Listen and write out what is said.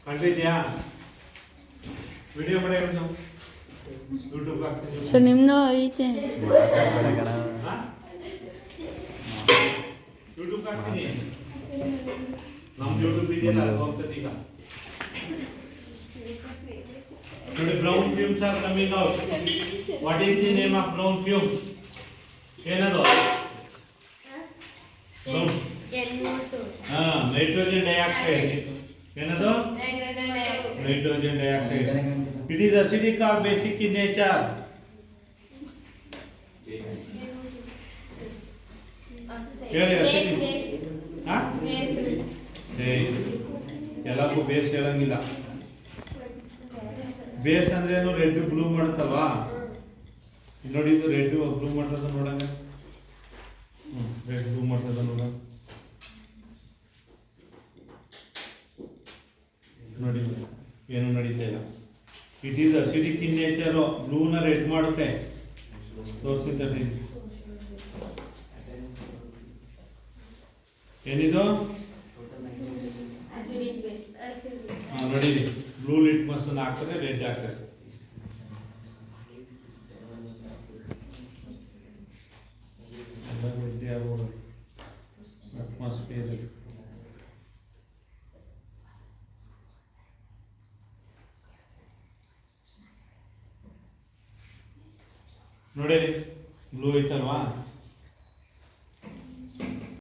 ಕಂಡಿದ್ಯಾ video ಮಾಡಿ YouTube ಹಾಕ್ತೀನಿ sir ನಿಮ್ಮದು ಐತೆ ಯೂಟ್ಯೂಬ್ ಹಾಕ್ತೀನಿ ನಮ್ಮ ಯೂಟ್ಯೂಬ್ ಇದೆಯಲ್ಲ ಹೋಗ್ತದೆ ಈಗ ನೋಡಿ brown fumes are coming out what is the name of brown fume ಏನದು ನೈಟ್ರೋಜನ್ ಡೈಆಕ್ಸೈಡ್ ಏನದು nitrogen dioxide it is acidic or basic in nature ಹೇಳಿ ಎಲ್ಲಕ್ಕೂ ಬೇಸ್ ಹೇಳಂಗಿಲ್ಲ ಬೇಸ್ ಅಂದ್ರೆ ಏನು ರೆಡ್ ಬ್ಲೂ ಮಾಡುತ್ತಲ್ವಾ ನೋಡಿ ಇದು ರೆಡ್ ಬ್ಲೂ ಮಾಡ್ತದ ನೋಡಂಗ ರೆಡ್ ಬ್ಲೂ ಮಾಡ್ತದ ನೋಡ ನೋಡಿ ಏನು ನಡೀತಾ ಇಲ್ಲ it is acidic in nature ಬ್ಲೂನ ರೆಡ್ ಮಾಡುತ್ತೆ ತೋರಿಸಿದ್ದೆ ಏನಿದು ನೋಡಿ ಬ್ಲೂ ಲಿಟ್ಮಸ್ ಹಾಕ್ತಾರೆ ರೆಡ್ ಹಾಕ್ತಾರೆ ಅಟ್ಮಾಸ್ಫಿಯರ್ ನೋಡಿ ಬ್ಲೂ ಐತಲ್ವಾ